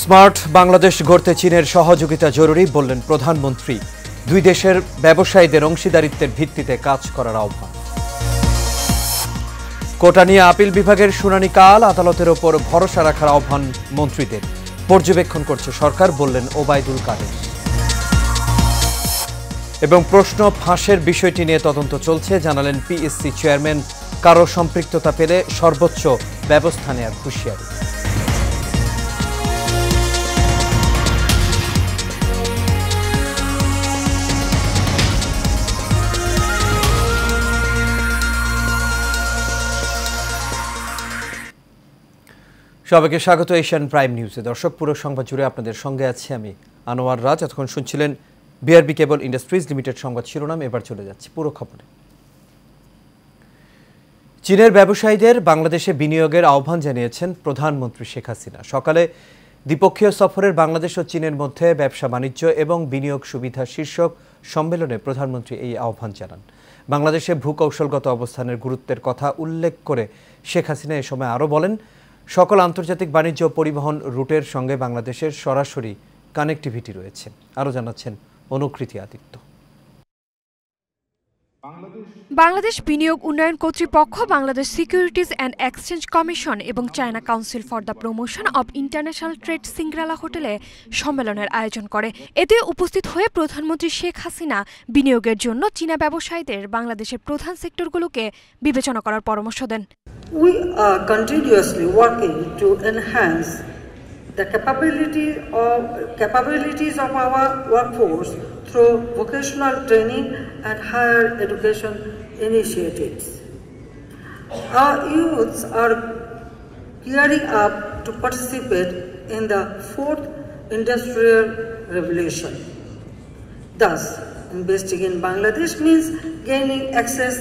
Smart Bangladesh গড়তে চীনের সহযোগিতা জরুরি বললেন প্রধানমন্ত্রী। দুই দেশের ব্যবসায়ীদের অংশীদারিত্বের ভিত্তিতে কাজ করার আহ্বান। কোটা নিয়ে আপিল বিভাগের শুনানি কাল, আদালতের ওপর ভরসা রাখার আহ্বান মন্ত্রীদের। পর্যবেক্ষণ করছে সরকার বললেন ওবায়দুল কাদের। এবং প্রশ্ন ফাঁসের বিষয়টি নিয়ে তদন্ত চলছে জানালেন পিএসসি চেয়ারম্যান। কারো সম্পৃক্ততা পেলে সর্বোচ্চ ব্যবস্থা নেওয়ার হুঁশিয়ারি। সবাইকে স্বাগত এশিয়ান প্রাইম নিউজে। দর্শক, পুরো সংবাদ জুড়ে আপনাদের সঙ্গে আছি আমি আনোয়ার রাজ। এতক্ষণ শুনছিলেন বিআরবি কেবল ইন্ডাস্ট্রিজ লিমিটেড সংবাদ শিরোনাম। এবার চলে যাচ্ছে পুরো খবরে। চীনের ব্যবসায়ীদের বাংলাদেশে বিনিয়োগের আহ্বান জানিয়েছেন প্রধানমন্ত্রী শেখ হাসিনা। সকালে দ্বিপক্ষীয় সফরের বাংলাদেশ ও চীনের মধ্যে ব্যবসা বাণিজ্য এবং বিনিয়োগ সুবিধা শীর্ষক সম্মেলনে প্রধানমন্ত্রী এই আহ্বান জানান। বাংলাদেশে ভূকৌশলগত অবস্থানের গুরুত্বের কথা উল্লেখ করে শেখ হাসিনা এ সময় আরও বলেন, সকল আন্তর্জাতিক বাণিজ্য পরিবহন রুটের সঙ্গে বাংলাদেশের সরাসরি কানেক্টিভিটি রয়েছে। আরও জানাচ্ছেন অনুকৃতি আদিত্য। বাংলাদেশ বিনিয়োগ উন্নয়ন কর্তৃপক্ষ, Bangladesh securities and exchange commission এবং China council for the promotion of international trade Shangri La হোটেলে সম্মেলনের আয়োজন করে। এতে উপস্থিত হয়ে প্রধানমন্ত্রী শেখ হাসিনা বিনিয়োগের জন্য চীনা ব্যবসায়ীদের বাংলাদেশের প্রধান সেক্টরগুলোকে বিবেচনা করার পরামর্শ দেন। We are continuously working to enhance the capabilities of our workforce through vocational training and higher education initiatives. Our youths are gearing up to participate in the fourth industrial revolution. Thus, investing in Bangladesh means gaining access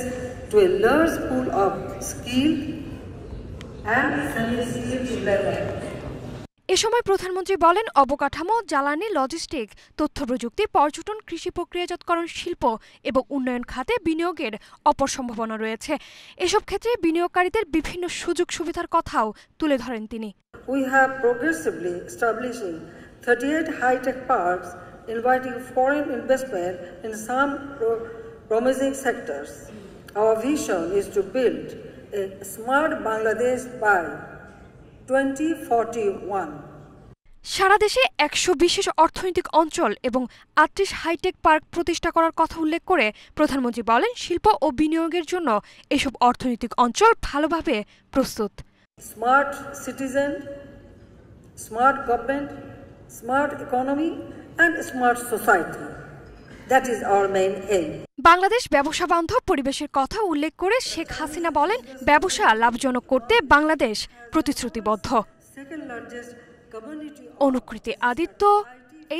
to a large pool of skilled and semi-skilled labor. এ সময় প্রধানমন্ত্রী বলেন, অবকাঠামো, জ্বালানি, logistic, তথ্য প্রযুক্তি, পর্যটন, কৃষি প্রক্রিয়াজাতকরণ শিল্প এবং উন্নয়ন খাতে বিনিয়োগের অপার সম্ভাবনা রয়েছে। এসব ক্ষেত্রে বিনিয়োগকারীদের বিভিন্ন সুযোগ সুবিধার কথাও তুলে ধরেন তিনি। We have progressively establishing 38 high-tech parks, inviting foreign investment in some promising sectors. Our vision is to build a smart Bangladesh by 2041. সারা দেশে 100 বিশেষ অর্থনৈতিক অঞ্চল এবং 38 হাইটেক পার্ক প্রতিষ্ঠা করার কথা উল্লেখ করে প্রধানমন্ত্রী বলেন, শিল্প ও বিনিয়োগের জন্য এসব অর্থনৈতিক অঞ্চল ভালোভাবে প্রস্তুত। Smart citizen, smart government, smart economy and smart society. That is our main aim. Bangladesh ব্যবসা বান্ধব পরিবেশের কথা উল্লেখ করে শেখ হাসিনা বলেন, ব্যবসা লাভজনক করতে বাংলাদেশ প্রতিশ্রুতিবদ্ধ। অনুকৃতি আদিত্য,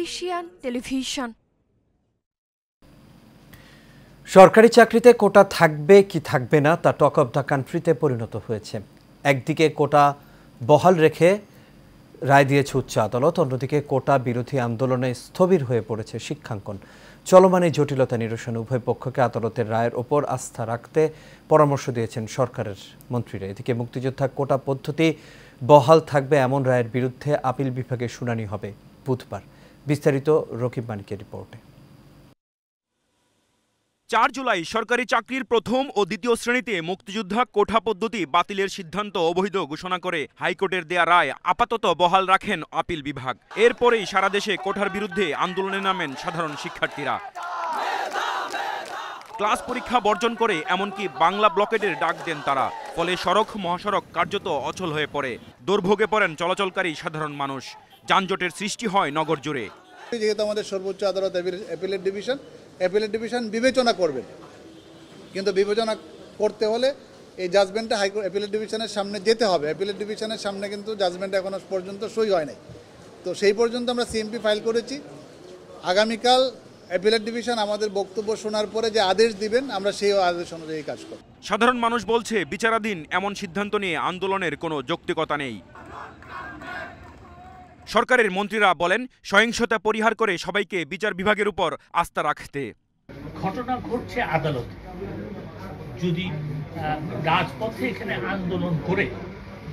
এশিয়ান টেলিভিশন। সরকারি চাকরিতে কোটা থাকবে কি থাকবে না তা টক অব দ্য কান্ট্রিতে পরিণত হয়েছে। একদিকে কোটা বহাল রেখে রায় দিয়েছে উচ্চ আদালত, অন্যদিকে কোটা বিরোধী আন্দোলনে স্থবির হয়ে পড়েছে শিক্ষাঙ্গন। চলমান এই জটিলতা নিরসনে উভয় পক্ষকে আদালতের রায়ের ওপর আস্থা রাখতে পরামর্শ দিয়েছেন সরকারের মন্ত্রীরা। এদিকে মুক্তিযোদ্ধা কোটা পদ্ধতি বহাল থাকবে এমন রায়ের বিরুদ্ধে আপিল বিভাগে শুনানি হবে বুধবার। বিস্তারিত রকিব মানিকের রিপোর্টে। 4 জুলাই সরকারি চাকরির প্রথম ও দ্বিতীয় শ্রেণীতে মুক্তিযোদ্ধা কোটা পদ্ধতি বাতিলের সিদ্ধান্ত অবৈধ ঘোষণা করে হাইকোর্টের দেয়া রায় আপাতত বহাল রাখেন আপিল বিভাগ। এরপরেই সারা দেশে কোটার বিরুদ্ধে আন্দোলনে নামেন সাধারণ শিক্ষার্থীরা। ক্লাস পরীক্ষা বর্জন করে এমনকি বাংলা ব্লকেটের ডাক দেন তারা। ফলে সড়ক মহাসড়ক কার্যত অচল হয়ে পড়ে। দুর্ভোগে পড়েন চলাচলকারী সাধারণ মানুষ। যানজটের সৃষ্টি হয় নগর জুড়ে। যেহেতু আমাদের সর্বোচ্চ আদালত অ্যাপিলেট ডিভিশন বিবেচনা করবেন, কিন্তু বিবেচনা করতে হলে এই জাজমেন্টটা হাইকোর্ট অ্যাপিলেট ডিভিশনের সামনে যেতে হবে। অ্যাপিলেট ডিভিশনের সামনে কিন্তু জাজমেন্ট এখনো পর্যন্ত সই হয় নাই। তো সেই পর্যন্ত আমরা সিএমপি ফাইল করেছি। আগামীকাল অ্যাপিলেট ডিভিশন আমাদের বক্তব্য শোনার পরে যে আদেশ দিবেন, আমরা সেই আদেশ অনুযায়ী কাজ করব। সাধারণ মানুষ বলছে, বিচারাধীন এমন সিদ্ধান্ত নিয়ে আন্দোলনের কোনো যৌক্তিকতা নেই। সরকারের মন্ত্রীরা বলেন, সহিংসতা পরিহার করে সবাইকে বিচার বিভাগের উপর আস্থা রাখতে। ঘটনা ঘটছে আদালত, যদি রাজপথে এখানে আন্দোলন করে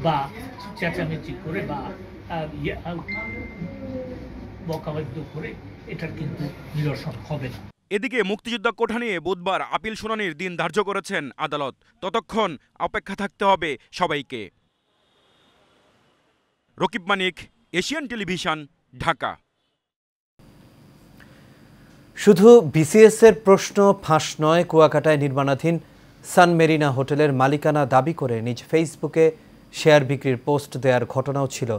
বা চেঁচামেচি করে বা বকাবাদ্য করে এটার কিন্তু নিরসন হবে না। এদিকে মুক্তিযোদ্ধা কোঠা নিয়ে বুধবার আপিল শুনানির দিন ধার্য করেছেন আদালত। ততক্ষণ অপেক্ষা থাকতে হবে সবাইকে। রকিব মানিক, এশিয়ান টেলিভিশন, ঢাকা। শুধু বিসিএস এর প্রশ্ন ফাঁস নয়, কুয়াকাটায় নির্মাণাধীন সান মেরিনা হোটেলের মালিকানা দাবি করে নিজ ফেসবুকে শেয়ার বিক্রির পোস্ট দেওয়ার ঘটনাও ছিল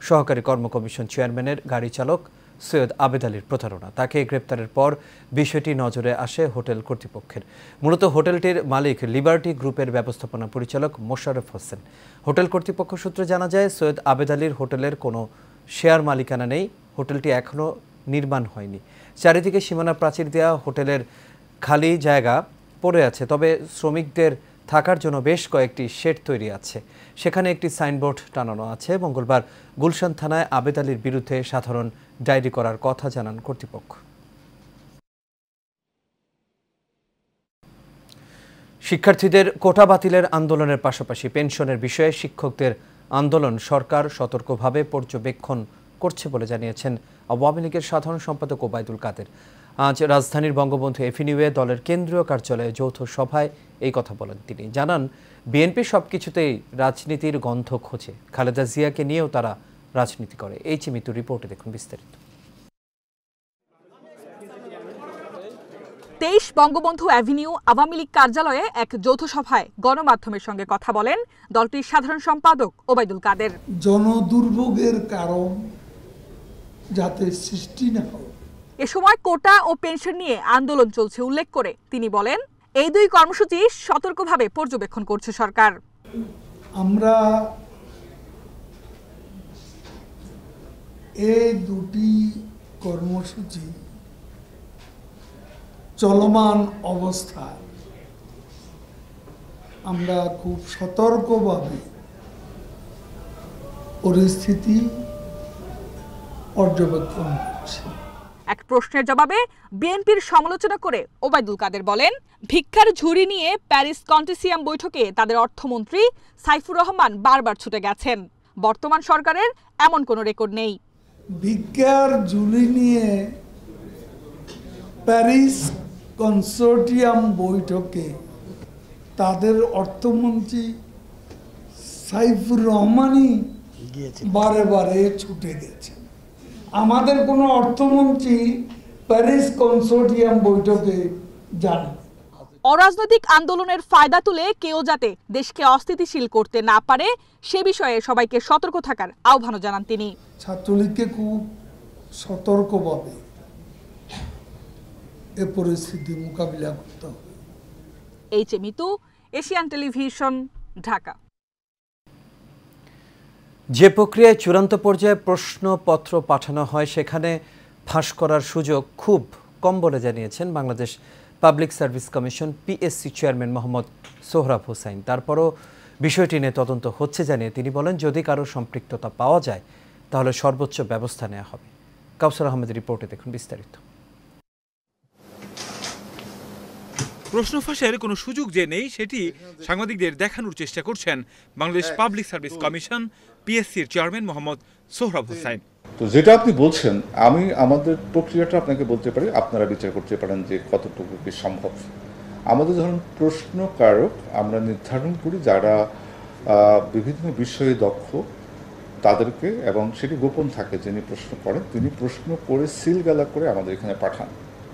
সহকারী কর্ম কমিশন চেয়ারম্যানের গাড়ি চালক সৈয়দ আবেদ আলীর প্রতারণা। তাকে গ্রেপ্তারের পর বিষয়টি নজরে আসে হোটেল কর্তৃপক্ষের। মূলত হোটেলটির মালিক লিবার্টি গ্রুপের ব্যবস্থাপনা পরিচালক মোশাররফ হোসেন। হোটেল কর্তৃপক্ষ সূত্রে জানা যায়, সৈয়দ আবেদ আলীর হোটেলের কোনো শেয়ার মালিকানা নেই। হোটেলটি এখনও নির্মাণ হয়নি। চারিদিকে সীমানা প্রাচীর দেওয়া হোটেলের খালি জায়গা পড়ে আছে, তবে শ্রমিকদের থাকার জন্য বেশ কয়েকটি শেড তৈরি আছে। সেখানে একটি সাইনবোর্ড টানানো আছে। মঙ্গলবার গুলশান থানায় আবেদ আলীর বিরুদ্ধে সাধারণ ডায়েরি করার কথা জানান কর্তৃপক্ষ। শিক্ষার্থীদের কোটা বাতিলের আন্দোলনের পাশাপাশি পেনশনের বিষয়ে শিক্ষকদের আন্দোলন সরকার সতর্কভাবে পর্যবেক্ষণ করছে বলে জানিয়েছেন আওয়ামী লীগের সাধারণ সম্পাদক ওবায়দুল কাদের। আজ রাজধানীর বঙ্গবন্ধু এভিনিউয়ে দলের কেন্দ্রীয় কার্যালয়ে যৌথ সভায় এই কথা বলেন তিনি। জানান, বিএনপি সবকিছুতেই রাজনীতির গন্ধ খোঁজে। খালেদা জিয়াকে নিয়েও তারা রাজনীতি করে। এই চিমিত রিপোর্টে দেখুন বিস্তারিত। 23 বঙ্গবন্ধু অ্যাভিনিউ আওয়ামী লীগ কার্যালয়ে এক যৌথ সভায় গণমাধ্যমের সঙ্গে কথা বলেন দলটির সাধারণ সম্পাদক ওবায়দুল কাদের। জনদুর্ভোগের কারণ যাতে সৃষ্টি না হয়, এ সময় কোটা ও পেনশন নিয়ে আন্দোলন চলছে উল্লেখ করে তিনি বলেন, এই দুই কর্মসূচি সতর্কভাবে পর্যবেক্ষণ করছে সরকার। আমরা এই দুটি কর্মসূচি চলমান অবস্থায় আমরা খুব সতর্কভাবে পরিস্থিতি পর্যবেক্ষণ করছি। এক প্রশ্নের জবাবে বিএনপির সমালোচনা করে ওবায়দুল কাদের বলেন, ভিক্ষার ঝুড়ি নিয়ে প্যারিস কন্টেসিয়াম বৈঠকে তাদের অর্থমন্ত্রী সাইফুর রহমান বারবার ছুটে গেছেন। বর্তমান সরকারের এমন কোনো রেকর্ড নেই। ভিক্ষার ঝুড়ি নিয়ে প্যারিস কনসোর্টিয়াম বৈঠকে তাদের অর্থমন্ত্রী সাইফুর রহমানই বারে বারে ছুটে গেছে। আমাদের কোনো অর্থমন্ত্রী প্যারিস কনসোর্টিয়াম বৈঠকে যান। অরাজনৈতিক আন্দোলনের ফায়দা তুলে কেউ যাতে দেশকে অস্থিতিশীল করতে না পারে সে বিষয়ে সবাইকে সতর্ক থাকার আহ্বানও জানান তিনি। ছাত্রলীগকে খুব সতর্কভাবে এ পরিস্থিতি মোকাবিলা করতে হবে। H A. Mitu, Asian television, Dhaka. যে প্রক্রিয়ায় চূড়ান্ত পর্যায়ে প্রশ্নপত্র পাঠানো হয় সেখানে ফাঁস করার সুযোগ খুব কম বলে জানিয়েছেন Bangladesh public service commission PSC chairman Mohammad Sohrab Hossain. তারপরও বিষয়টি নিয়ে তদন্ত হচ্ছে জানিয়ে তিনি বলেন, যদি কারো সম্পৃক্ততা পাওয়া যায় তাহলে সর্বোচ্চ ব্যবস্থা নেওয়া হবে। কাউসার আহমেদের রিপোর্টে দেখুন বিস্তারিত। প্রশ্ন ফাঁসের কোনো সুযোগ যে নেই সেটি সাংবাদিকদের দেখানোর চেষ্টা করছেন বাংলাদেশ পাবলিক সার্ভিস কমিশন পিএসসির চেয়ারম্যান মোহাম্মদ সোহরাব হোসাইন। তো যেটা আপনি বলছেন, আমি আমাদের প্রক্রিয়াটা আপনাকে বলতে পারি, আপনারা বিচার করতে পারেন যে কতটুকু কি সম্ভব। আমাদের ধরুন প্রশ্নকারক আমরা নির্ধারণ করি যারা বিভিন্ন বিষয়ে দক্ষ তাদেরকে, এবং সেটি গোপন থাকে, যিনি প্রশ্ন করেন তিনি প্রশ্ন করে সিলগালা করে আমাদের এখানে পাঠান,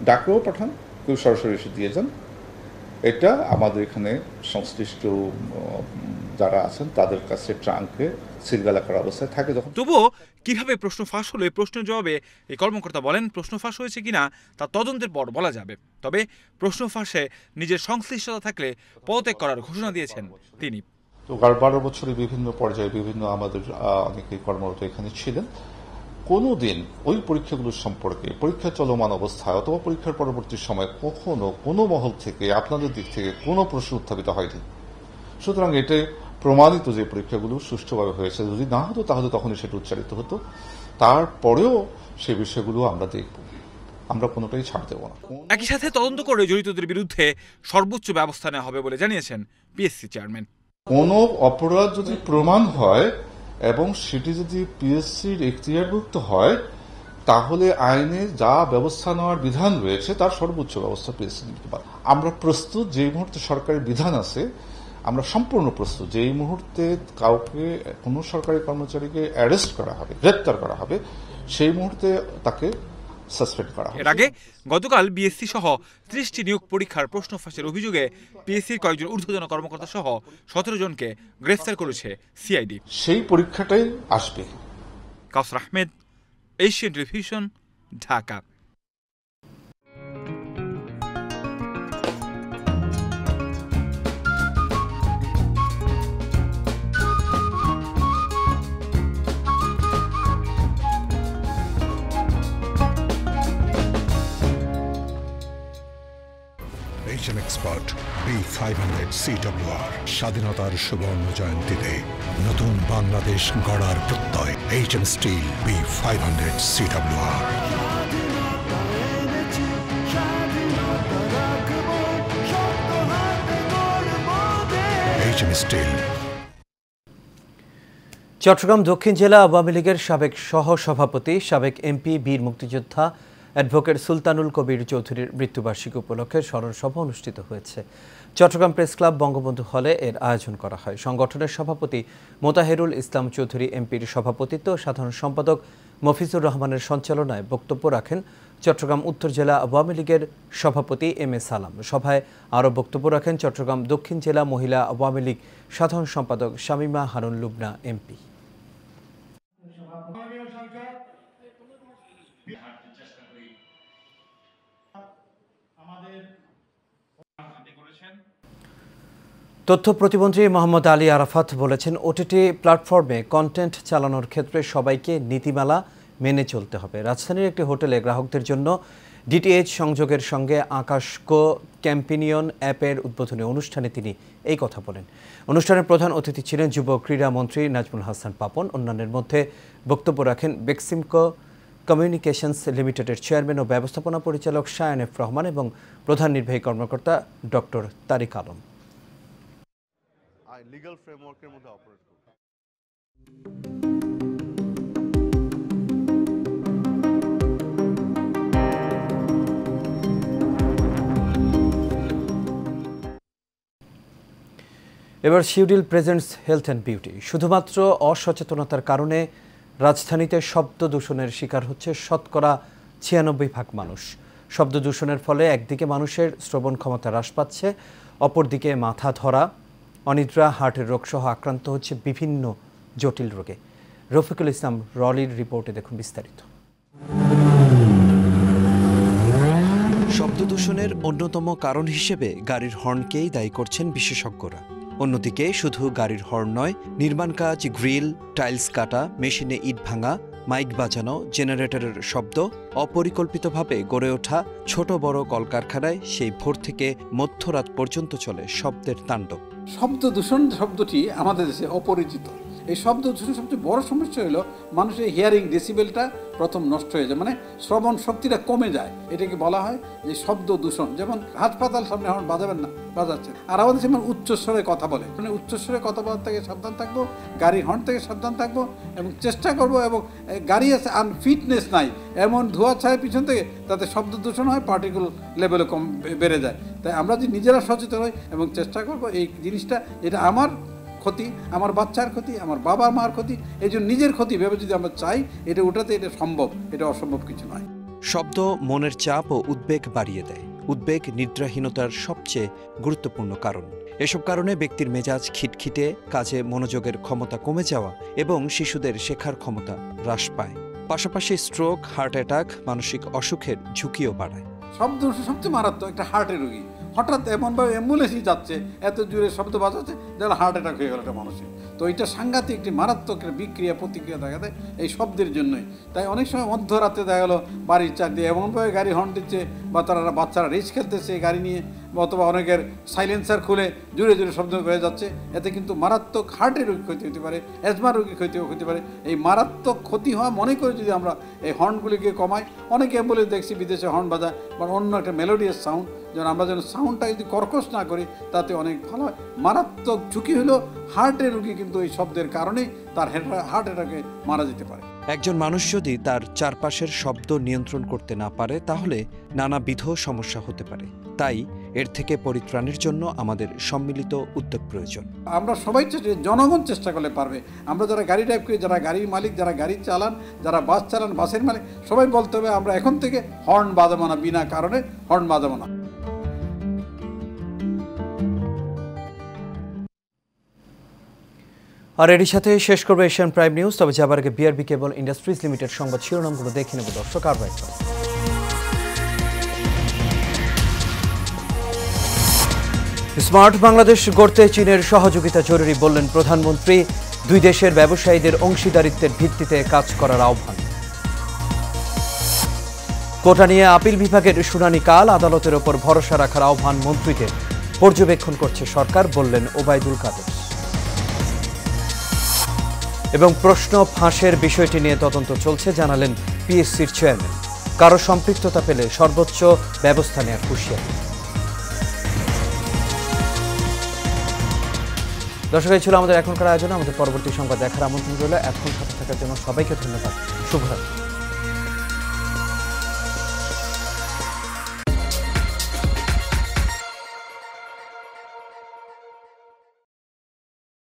ডাকেও পাঠান, কেউ সরাসরি এসে দিয়ে যান। এটা আমাদের এখানে সংশ্লিষ্ট যারা আছেন তাদের কাছে ট্রাঙ্কে সিলগালা করা অবস্থায় থাকে। যখন তবুও কিভাবে প্রশ্ন ফাঁস হলে প্রশ্নের জবাবে এই কর্মকর্তা বলেন, প্রশ্ন ফাঁস হয়েছে কিনা তা তদন্তের পর বলা যাবে। তবে প্রশ্ন ফাঁসে নিজের সংশ্লিষ্টতা থাকলে পদত্যাগ করার ঘোষণা দিয়েছেন তিনি। তো 12 বছরে বিভিন্ন পর্যায়ে বিভিন্ন আমাদের অনেকেই কর্মরত এখানে ছিলেন। কোনোদিন ওই পরীক্ষাগুলো সম্পর্কে পরীক্ষা চলমান অবস্থায় অথবা পরীক্ষার পরবর্তী সময় কখনো কোনো মহল থেকে আপনাদের দিক থেকে কোনো প্রশ্ন উত্থাপিত হয়নি। সুতরাং এতে প্রমাণিত যে পরীক্ষাগুলো সুষ্ঠুভাবে হয়েছে। যদি না হতো তাহলে তখনই সেটা উচ্চারিত হতো। তারপরেও সে বিষয়গুলো আমরা দেখব, আমরা কোনোটাই ছাড় দেব না। একই সাথে তদন্ত করে জড়িতদের বিরুদ্ধে সর্বোচ্চ ব্যবস্থা নেওয়া হবে বলে জানিয়েছেন পিএসসি চেয়ারম্যান। কোনো অপরাধ যদি প্রমাণ হয় এবং সেটি যদি পিএসসির এখতিয়ারভুক্ত হয় তাহলে আইনে যা ব্যবস্থা নেওয়ার বিধান রয়েছে তার সর্বোচ্চ ব্যবস্থা পিএসসি নিতে পারে। আমরা প্রস্তুত, যেই মুহূর্তে সরকারি বিধান আছে আমরা সম্পূর্ণ প্রস্তুত, যেই মুহূর্তে কাউকে কোনো সরকারি কর্মচারীকে অ্যারেস্ট করা হবে, গ্রেপ্তার করা হবে, সেই মুহূর্তে তাকে সাসপেন্ড করা হবে। এর আগে গতকাল বিএসসি সহ 30টি নিয়োগ পরীক্ষার প্রশ্ন ফাঁসের অভিযোগে পিএসসির কয়েকজন ঊর্ধ্বতন কর্মকর্তা সহ 17 জনকে গ্রেফতার করেছে সিআইডি। সেই পরীক্ষাটাই আসবে। Kawsar Ahmed, Asian television, Dhaka. Asian Expert B500 CWR স্বাধীনতার সুবর্ণ জয়ন্তীতে নতুন বাংলাদেশ গড়ার প্রত্যয় HM Steel B500 CWR। HM Steel। Chittagong দক্ষিণ জেলা আওয়ামী লীগের সাবেক সহ সভাপতি, সাবেক এমপি, বীর মুক্তিযোদ্ধা অ্যাডভোকেট সুলতানুল কবির চৌধুরীর মৃত্যুবার্ষিকী উপলক্ষে স্মরণ সভা অনুষ্ঠিত হয়েছে। চট্টগ্রাম প্রেস ক্লাব বঙ্গবন্ধু হলে এর আয়োজন করা হয়। সংগঠনের সভাপতি মোতাহেরুল ইসলাম চৌধুরী এমপির সভাপতিত্ব, সাধারণ সম্পাদক মফিজুর রহমানের সঞ্চালনায় বক্তব্য রাখেন চট্টগ্রাম উত্তর জেলা আওয়ামী লীগের সভাপতি এম এ সালাম। সভায় আরও বক্তব্য রাখেন চট্টগ্রাম দক্ষিণ জেলা মহিলা আওয়ামী লীগ সাধারণ সম্পাদক শামীমা হারুন লুবনা এমপি। তথ্য প্রতিমন্ত্রী মোহাম্মদ আলী আরাফাত বলেছেন, ওটিটি প্ল্যাটফর্মে কন্টেন্ট চালানোর ক্ষেত্রে সবাইকে নীতিমালা মেনে চলতে হবে। রাজধানীর একটি হোটেলে গ্রাহকদের জন্য ডিটিএইচ সংযোগের সঙ্গে আকাশকো ক্যাম্পিনিয়ন অ্যাপের উদ্বোধনী অনুষ্ঠানে তিনি এই কথা বলেন। অনুষ্ঠানের প্রধান অতিথি ছিলেন যুব ক্রীড়া মন্ত্রী নাজমুল হাসান পাপন। অন্যান্যের মধ্যে বক্তব্য রাখেন বেক্সিমকো কমিউনিকেশনস লিমিটেডের চেয়ারম্যান ও ব্যবস্থাপনা পরিচালক শায়ান এফ রহমান এবং প্রধান নির্বাহী কর্মকর্তা ডক্টর তারিক আলম। লিগ্যাল ফ্রেমওয়ার্কের মধ্যে অপারেট করবে। এবার শিউডিল প্রেজেন্টস হেলথ অ্যান্ড বিউটি। শুধুমাত্র অসচেতনতার কারণে রাজধানীতে শব্দ দূষণের শিকার হচ্ছে শতকরা ৯৬% মানুষ। শব্দ দূষণের ফলে একদিকে মানুষের শ্রবণ ক্ষমতা হ্রাস পাচ্ছে, অপরদিকে মাথা ধরা, অনিদ্রা, হার্টের রোগসহ আক্রান্ত হচ্ছে বিভিন্ন জটিল রোগে। রফিকুল ইসলাম রলির রিপোর্টে দেখুন বিস্তারিত। শব্দ দূষণের অন্যতম কারণ হিসেবে গাড়ির হর্নকেই দায়ী করছেন বিশেষজ্ঞরা। অন্যদিকে শুধু গাড়ির হর্ন নয়, নির্মাণ কাজ, গ্রিল, টাইলস কাটা, মেশিনে ইট ভাঙা, মাইক বাজানো, জেনারেটরের শব্দ, অপরিকল্পিতভাবে গড়ে ওঠা ছোট বড় কলকারখানায় সেই ভোর থেকে মধ্যরাত পর্যন্ত চলে শব্দের তাণ্ডব। শব্দ দূষণ শব্দটি আমাদের দেশে অপরিচিত। এই শব্দ দূষণের সবচেয়ে বড় সমস্যা হলো মানুষের হিয়ারিং ডেসিবেলটা প্রথম নষ্ট হয়ে যায়, মানে শ্রবণ শক্তিটা কমে যায়। এটাকে বলা হয় যে শব্দ দূষণ। যেমন হাসপাতাল সামনে হর্ন বাজাবেন না, বাজাচ্ছে। আর আমাদের যেমন উচ্চস্বরে কথা বলে, মানে উচ্চস্বরে কথা বলার থেকে সাবধান থাকবো, গাড়ির হর্ন থেকে সাবধান থাকবো এবং চেষ্টা করবো, এবং গাড়ি আছে আনফিটনেস নাই এমন ধোঁয়া ছায় পিছন থেকে, তাতে শব্দ দূষণ হয়, পার্টিকেল লেভেলে কম বেড়ে যায়। তাই আমরা যদি নিজেরা সচেতন হই এবং চেষ্টা করবো এই জিনিসটা, এটা আমার ক্ষতি, আমার বাচ্চার ক্ষতি, আমার বাবা মার ক্ষতি, এই জন্য নিজের ক্ষতি ভেবে যদি আমরা চাই এটা উঠাতে, এটা সম্ভব, এটা অসম্ভব কিছু নয়। শব্দ মনের চাপ ও উদ্বেগ বাড়িয়ে দেয়। উদ্বেগ নিদ্রাহীনতার সবচেয়ে গুরুত্বপূর্ণ কারণ। এসব কারণে ব্যক্তির মেজাজ খিটখিটে, কাজে মনোযোগের ক্ষমতা কমে যাওয়া এবং শিশুদের শেখার ক্ষমতা হ্রাস পায়। পাশাপাশি স্ট্রোক, হার্ট অ্যাটাক, মানসিক অসুখের ঝুঁকিও বাড়ায়। শব্দ সবচেয়ে মারাত্মক একটা হার্টের রোগী। হঠাৎ এমনভাবে অ্যাম্বুলেন্সই যাচ্ছে, এত জোরে শব্দ বাজাচ্ছে, যেন হার্ট অ্যাটাক হয়ে গেল একটা মানুষের। তো এটা সাংঘাতিক একটি মারাত্মক বিক্রিয়া প্রতিক্রিয়া দেখা দেয় এই শব্দের জন্যই। তাই অনেক সময় মধ্যরাতে দেখা গেলো বাড়ির চার দিয়ে এমনভাবে গাড়ি হর্ন দিচ্ছে বা তারা বাচ্চারা রেস খেলতেছে গাড়ি নিয়ে, অথবা অনেকের সাইলেন্সার খুলে জোরে জোরে শব্দ হয়ে যাচ্ছে, এতে কিন্তু মারাত্মক হার্টের রোগী ক্ষতি হতে পারে, অ্যাজমা রোগী ক্ষতি হতে পারে। এই মারাত্মক ক্ষতি হওয়া মনে করে যদি আমরা এই হর্নগুলিকে কমাই, অনেকে বলে দেখছি বিদেশে হর্ন বাজায় বা অন্য একটা মেলোডিয়াস সাউন্ড, যেন আমরা যেন সাউন্ডটা যদি কর্কশ না করি তাতে অনেক ভালো হয়। মারাত্মক ঝুঁকি হলো হার্টের রোগী কিন্তু এই শব্দের কারণেই তার হার্ট অ্যাটাকে মারা যেতে পারে। একজন মানুষ যদি তার চারপাশের শব্দ নিয়ন্ত্রণ করতে না পারে তাহলে নানাবিধ সমস্যা হতে পারে। তাই এর থেকে পরিত্রাণের জন্য আমাদের সম্মিলিত উদ্যোগ প্রয়োজন। আমরা সবাই জনগণ চেষ্টা করলে পারবে। আমরা যারা গাড়ি ড্রাইভ করি, যারা গাড়ির মালিক, যারা গাড়ি চালান, যারা বাস চালান, বাসের মালিক, সবাই বলতে হবে আমরা এখন থেকে হর্ন বাজাবো না, বিনা কারণে হর্ন বাজাবো না। আর এরই সাথে শেষ করবে এশিয়ান প্রাইম নিউজ। তবে যাবার আগে বিআরবি কেবল ইন্ডাস্ট্রিজ লিমিটেড সংবাদ শিরোনামগুলো দেখে নেব দর্শক। আর স্মার্ট বাংলাদেশ গড়তে চীনের সহযোগিতা জরুরি বললেন প্রধানমন্ত্রী। দুই দেশের ব্যবসায়ীদের অংশীদারিত্বের ভিত্তিতে কাজ করার আহ্বান। কোটা নিয়ে আপিল বিভাগের শুনানি কাল, আদালতের ওপর ভরসা রাখার আহ্বান মন্ত্রীদের। পর্যবেক্ষণ করছে সরকার বললেন ওবায়দুল কাদের। এবং প্রশ্ন ফাঁসের বিষয়টি নিয়ে তদন্ত চলছে জানালেন পিএসসির চেয়ারম্যান। কারো সম্পৃক্ততা পেলে সর্বোচ্চ ব্যবস্থা নেওয়ার হুঁশিয়ারি। দর্শক, এই ছিল আমাদের এখনকার আয়োজন। আমাদের পরবর্তী সংবাদ দেখার আমন্ত্রণ রইল। এখন সাথে থাকার জন্য সবাইকে ধন্যবাদ। শুভরাত্রি।